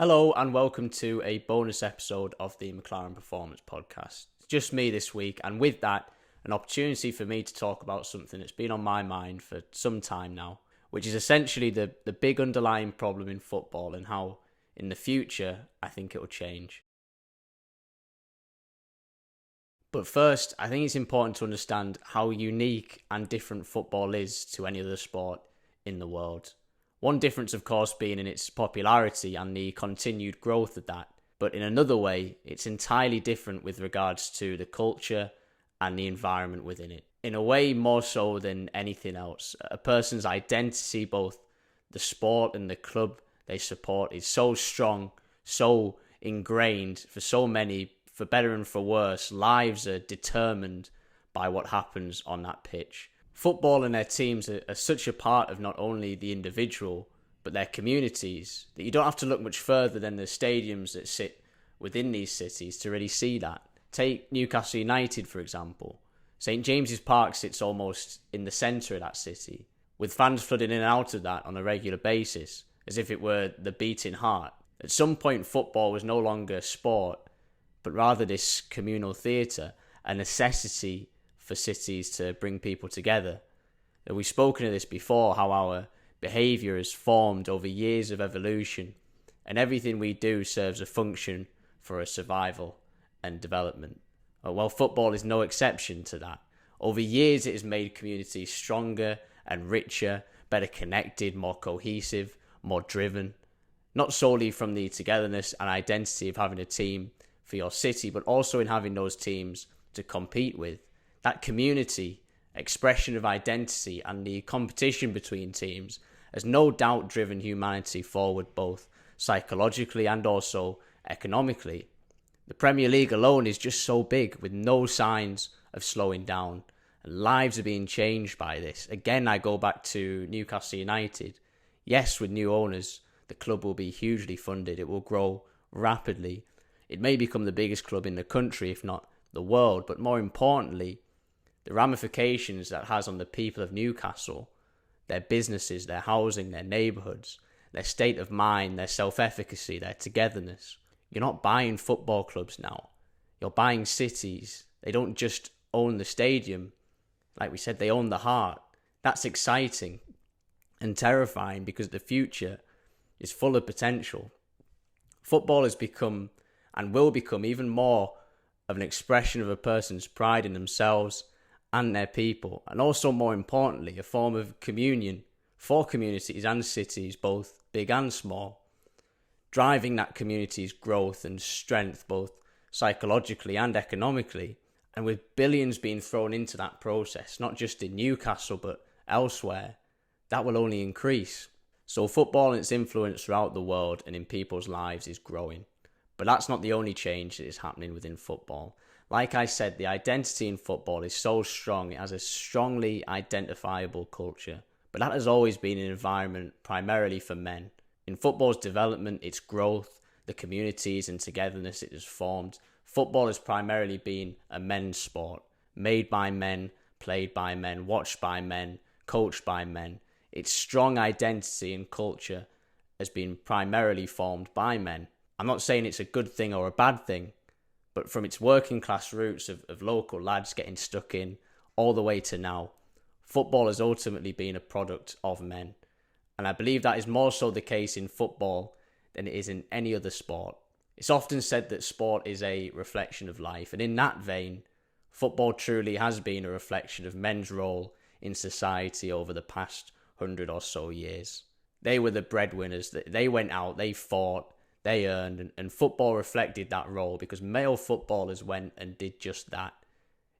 Hello and welcome to a bonus episode of the McLaren Performance Podcast. It's just me this week, and with that, an opportunity for me to talk about something that's been on my mind for some time now, which is essentially the big underlying problem in football and how, in the future, I think it will change. But first, I think it's important to understand how unique and different football is to any other sport in the world. One difference, of course, being in its popularity and the continued growth of that. But in another way, it's entirely different with regards to the culture and the environment within it. In a way, more so than anything else. A person's identity, both the sport and the club they support, is so strong, so ingrained for so many, for better and for worse. Lives are determined by what happens on that pitch. Football and their teams are such a part of not only the individual, but their communities, that you don't have to look much further than the stadiums that sit within these cities to really see that. Take Newcastle United, for example. St James's Park sits almost in the centre of that city, with fans flooding in and out of that on a regular basis, as if it were the beating heart. At some point, football was no longer sport, but rather this communal theatre, a necessity for cities to bring people together. We've spoken of this before, how our behaviour has formed over years of evolution, and everything we do serves a function for our survival and development. Well, football is no exception to that. Over years it has made communities stronger and richer, better connected, more cohesive, more driven, not solely from the togetherness and identity of having a team for your city, but also in having those teams to compete with. That community, expression of identity, and the competition between teams has no doubt driven humanity forward both psychologically and also economically. The Premier League alone is just so big, with no signs of slowing down, and lives are being changed by this. Again, I go back to Newcastle United. Yes, with new owners, the club will be hugely funded. It will grow rapidly. It may become the biggest club in the country, if not the world, but more importantly, the ramifications that has on the people of Newcastle, their businesses, their housing, their neighbourhoods, their state of mind, their self-efficacy, their togetherness. You're not buying football clubs now. You're buying cities. They don't just own the stadium. Like we said, they own the heart. That's exciting and terrifying because the future is full of potential. Football has become and will become even more of an expression of a person's pride in themselves and their people, and also more importantly, a form of communion for communities and cities, both big and small, driving that community's growth and strength both psychologically and economically. And with billions being thrown into that process, not just in Newcastle but elsewhere, that will only increase. So football and its influence throughout the world and in people's lives is growing. But that's not the only change that is happening within football. Like I said, the identity in football is so strong, it has a strongly identifiable culture. But that has always been an environment primarily for men. In football's development, its growth, the communities and togetherness it has formed, football has primarily been a men's sport, made by men, played by men, watched by men, coached by men. Its strong identity and culture has been primarily formed by men. I'm not saying it's a good thing or a bad thing, but from its working class roots of local lads getting stuck in all the way to now, football has ultimately been a product of men. And I believe that is more so the case in football than it is in any other sport. It's often said that sport is a reflection of life, and in that vein, football truly has been a reflection of men's role in society over the past 100 or so years. They were the breadwinners. They went out, they fought, they earned, and football reflected that role because male footballers went and did just that.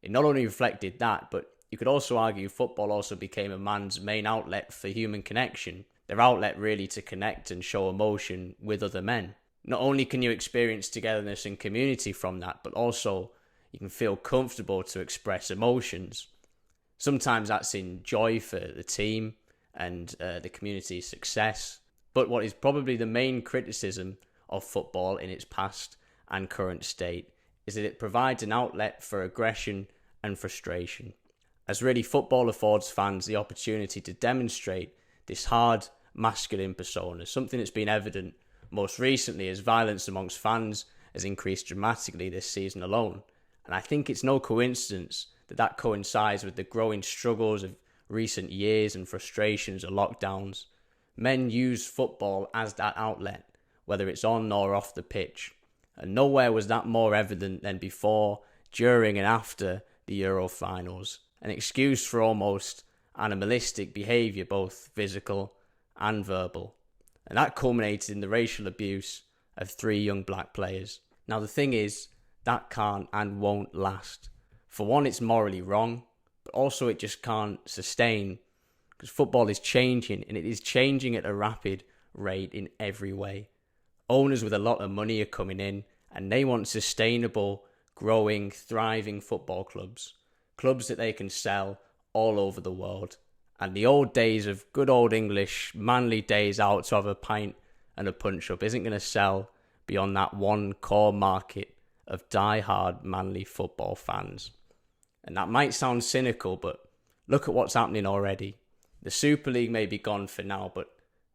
It not only reflected that, but you could also argue football also became a man's main outlet for human connection, their outlet really to connect and show emotion with other men. Not only can you experience togetherness and community from that, but also you can feel comfortable to express emotions. Sometimes that's in joy for the team and the community's success. But what is probably the main criticism of football in its past and current state is that it provides an outlet for aggression and frustration. As really football affords fans the opportunity to demonstrate this hard masculine persona, something that's been evident most recently as violence amongst fans has increased dramatically this season alone. And I think it's no coincidence that that coincides with the growing struggles of recent years and frustrations of lockdowns. Men use football as that outlet, whether it's on or off the pitch. And nowhere was that more evident than before, during and after the Euro finals. An excuse for almost animalistic behaviour, both physical and verbal. And that culminated in the racial abuse of 3 young black players. Now the thing is, that can't and won't last. For one, it's morally wrong, but also it just can't sustain, because football is changing, and it is changing at a rapid rate in every way. Owners with a lot of money are coming in, and they want sustainable, growing, thriving football clubs. Clubs that they can sell all over the world. And the old days of good old English, manly days out to have a pint and a punch-up isn't going to sell beyond that one core market of die-hard manly football fans. And that might sound cynical, but look at what's happening already. The Super League may be gone for now, but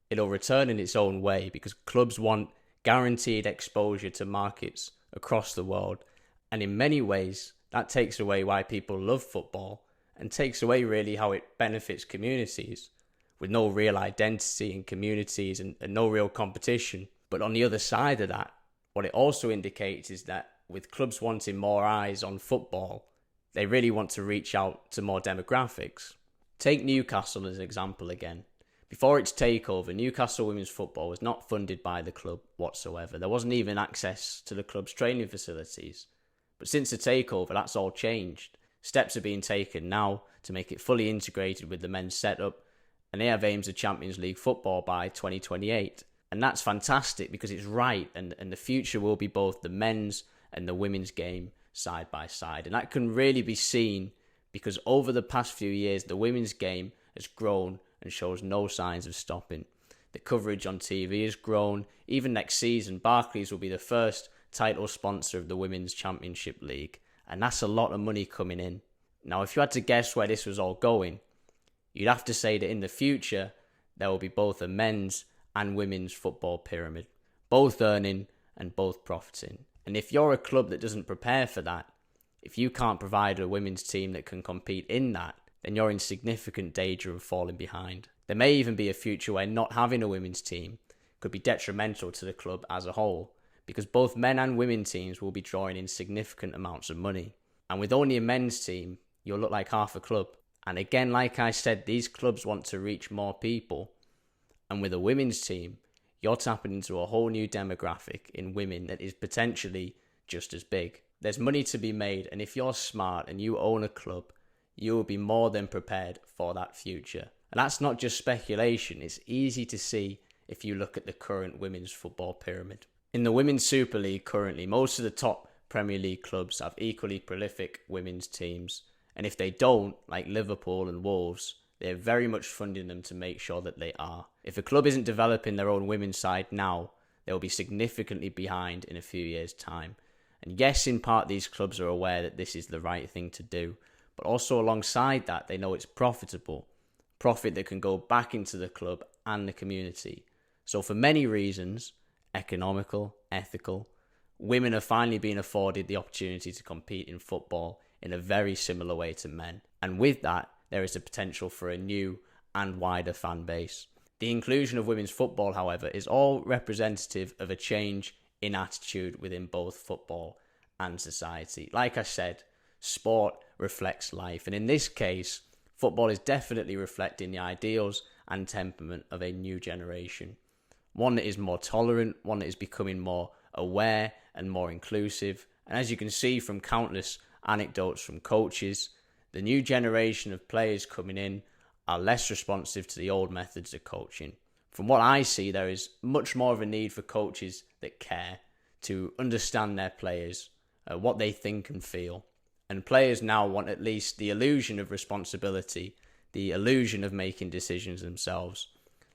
it'll return in its own way because clubs want guaranteed exposure to markets across the world. And in many ways, that takes away why people love football and takes away really how it benefits communities with no real identity in communities and no real competition. But on the other side of that, what it also indicates is that with clubs wanting more eyes on football, they really want to reach out to more demographics. Take Newcastle as an example again. Before its takeover, Newcastle Women's Football was not funded by the club whatsoever. There wasn't even access to the club's training facilities. But since the takeover, that's all changed. Steps are being taken now to make it fully integrated with the men's setup, and they have aims of Champions League football by 2028. And that's fantastic because it's right, and the future will be both the men's and the women's game side by side. And that can really be seen because over the past few years, the women's game has grown and shows no signs of stopping. The coverage on TV has grown. Even next season, Barclays will be the first title sponsor of the Women's Championship League. And that's a lot of money coming in. Now, if you had to guess where this was all going, you'd have to say that in the future, there will be both a men's and women's football pyramid, both earning and both profiting. And if you're a club that doesn't prepare for that, if you can't provide a women's team that can compete in that, then you're in significant danger of falling behind. There may even be a future where not having a women's team could be detrimental to the club as a whole, because both men and women teams will be drawing in significant amounts of money. And with only a men's team, you'll look like half a club. And again, like I said, these clubs want to reach more people. And with a women's team, you're tapping into a whole new demographic in women that is potentially just as big. There's money to be made, and if you're smart and you own a club, you will be more than prepared for that future. And that's not just speculation, it's easy to see if you look at the current women's football pyramid. In the Women's Super League currently, most of the top Premier League clubs have equally prolific women's teams. And if they don't, like Liverpool and Wolves, they're very much funding them to make sure that they are. If a club isn't developing their own women's side now, they'll be significantly behind in a few years' time. And yes, in part, these clubs are aware that this is the right thing to do. But also alongside that, they know it's profitable. Profit that can go back into the club and the community. So for many reasons, economical, ethical, women are finally being afforded the opportunity to compete in football in a very similar way to men. And with that, there is a potential for a new and wider fan base. The inclusion of women's football, however, is all representative of a change in attitude within both football and society. Like I said, sport reflects life. And in this case, football is definitely reflecting the ideals and temperament of a new generation. One that is more tolerant, one that is becoming more aware and more inclusive. And as you can see from countless anecdotes from coaches, the new generation of players coming in are less responsive to the old methods of coaching. From what I see, there is much more of a need for coaches that care to understand their players, what they think and feel. And players now want at least the illusion of responsibility, the illusion of making decisions themselves.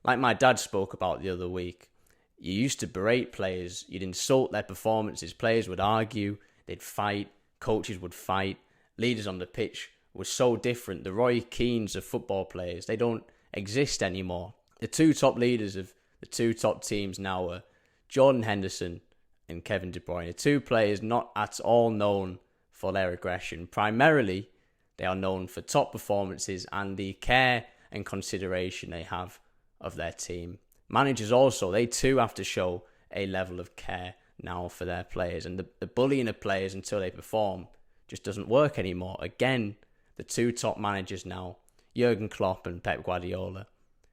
Like my dad spoke about the other week, you used to berate players, you'd insult their performances, players would argue, they'd fight, coaches would fight, leaders on the pitch were so different. The Roy Keanes of football players, they don't exist anymore. The two top leaders of the two top teams now are Jordan Henderson and Kevin De Bruyne are two players not at all known for their aggression. Primarily, they are known for top performances and the care and consideration they have of their team. Managers also, they too have to show a level of care now for their players. And the bullying of players until they perform just doesn't work anymore. Again, the two top managers now, Jurgen Klopp and Pep Guardiola,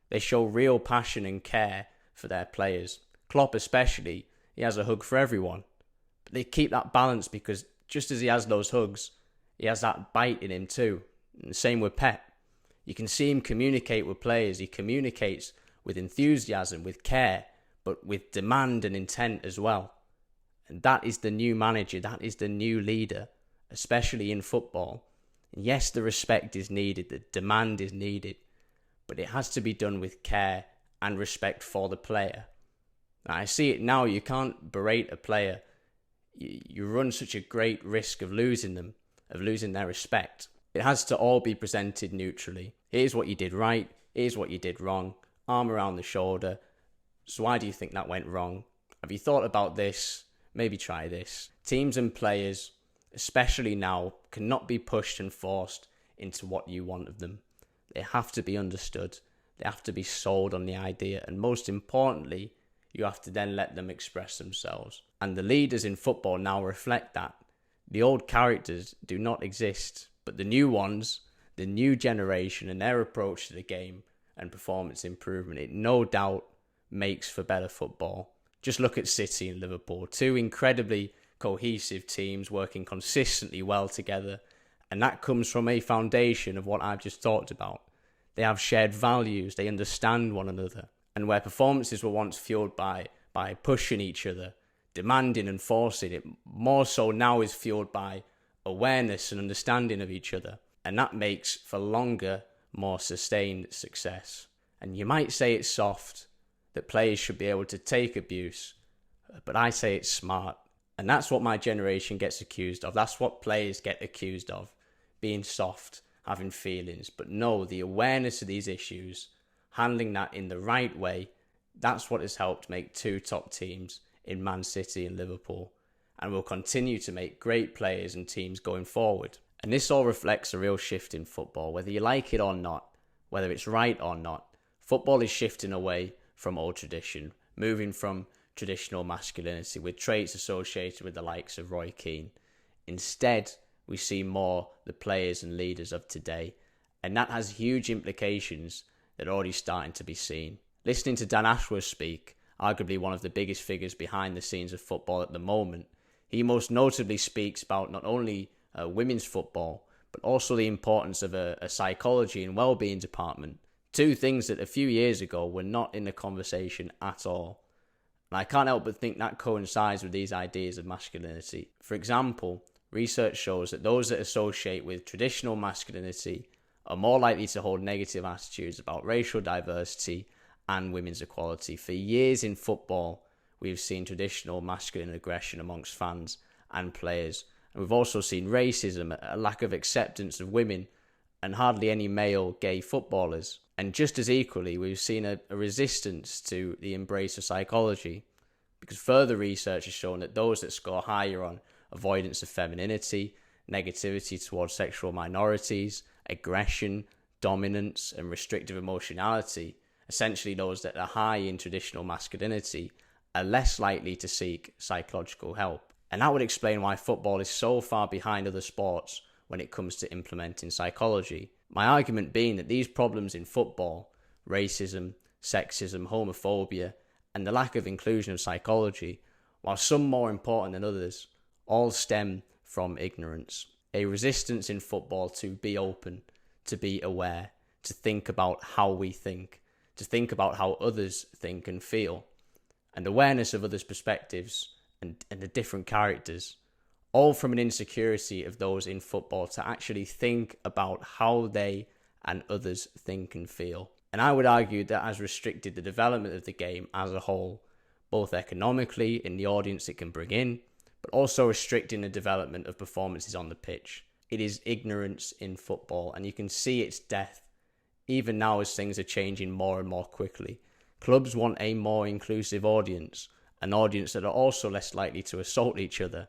they show real passion and care for their players. Klopp especially, he has a hug for everyone. But they keep that balance because just as he has those hugs, he has that bite in him too. And the same with Pep. You can see him communicate with players. He communicates with enthusiasm, with care, but with demand and intent as well. And that is the new manager. That is the new leader, especially in football. And yes, the respect is needed. The demand is needed. But it has to be done with care and respect for the player. Now, I see it now. You can't berate a player. You run such a great risk of losing them, of losing their respect. It has to all be presented neutrally. Here's what you did right. Here's what you did wrong. Arm around the shoulder. So why do you think that went wrong? Have you thought about this? Maybe try this. Teams and players, especially now, cannot be pushed and forced into what you want of them. They have to be understood. They have to be sold on the idea. And most importantly, you have to then let them express themselves. And the leaders in football now reflect that. The old characters do not exist, but the new ones, the new generation and their approach to the game and performance improvement, it no doubt makes for better football. Just look at City and Liverpool, two incredibly cohesive teams working consistently well together, and that comes from a foundation of what I've just talked about. They have shared values, they understand one another, and where performances were once fueled by pushing each other, demanding and forcing, it more so now is fueled by awareness and understanding of each other, and that makes for longer, more sustained success. And you might say it's soft, that players should be able to take abuse, but I say it's smart. And that's what my generation gets accused of. That's what players get accused of, being soft, having feelings. But no, the awareness of these issues, handling that in the right way, that's what has helped make two top teams in Man City and Liverpool, and will continue to make great players and teams going forward. And this all reflects a real shift in football, whether you like it or not, whether it's right or not. Football is shifting away from old tradition, moving from traditional masculinity with traits associated with the likes of Roy Keane. Instead, we see more the players and leaders of today, and that has huge implications that are already starting to be seen. Listening to Dan Ashworth speak, arguably one of the biggest figures behind the scenes of football at the moment, he most notably speaks about not only women's football, but also the importance of a psychology and well-being department. Two things that a few years ago were not in the conversation at all. And I can't help but think that coincides with these ideas of masculinity. For example, research shows that those that associate with traditional masculinity are more likely to hold negative attitudes about racial diversity and women's equality. For years in football, we've seen traditional masculine aggression amongst fans and players. And we've also seen racism, a lack of acceptance of women, and hardly any male gay footballers. And just as equally, we've seen a resistance to the embrace of psychology, because further research has shown that those that score higher on avoidance of femininity, negativity towards sexual minorities, aggression, dominance, and restrictive emotionality, essentially those that are high in traditional masculinity, are less likely to seek psychological help. And that would explain why football is so far behind other sports when it comes to implementing psychology. My argument being that these problems in football, racism, sexism, homophobia, and the lack of inclusion of psychology, while some more important than others, all stem from ignorance. A resistance in football to be open, to be aware, to think about how we think, to think about how others think and feel, and awareness of others' perspectives and the different characters, all from an insecurity of those in football to actually think about how they and others think and feel. And I would argue that has restricted the development of the game as a whole, both economically in the audience it can bring in, but also restricting the development of performances on the pitch. It is ignorance in football, and you can see its death even now as things are changing more and more quickly. Clubs want a more inclusive audience, an audience that are also less likely to assault each other.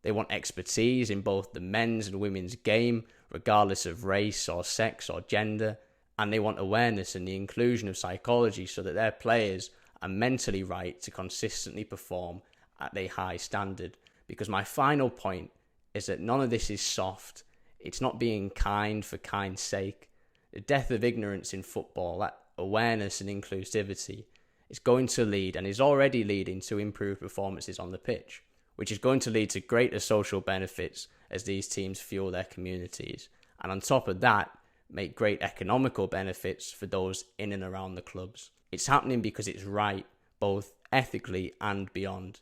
They want expertise in both the men's and women's game, regardless of race or sex or gender, and they want awareness and the inclusion of psychology so that their players are mentally right to consistently perform at a high standard. Because my final point is that none of this is soft. It's not being kind for kind's sake. The death of ignorance in football, that awareness and inclusivity, is going to lead and is already leading to improved performances on the pitch, which is going to lead to greater social benefits as these teams fuel their communities. And on top of that, make great economical benefits for those in and around the clubs. It's happening because it's right, both ethically and beyond.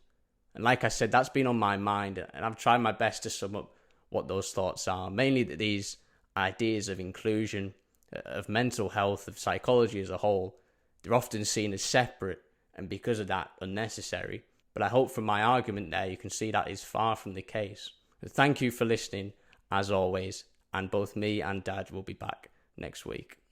And like I said, that's been on my mind, and I've tried my best to sum up what those thoughts are. Mainly that these ideas of inclusion, of mental health, of psychology as a whole, they're often seen as separate, and because of that, unnecessary. But I hope from my argument there, you can see that is far from the case. So thank you for listening, as always, and both me and Dad will be back next week.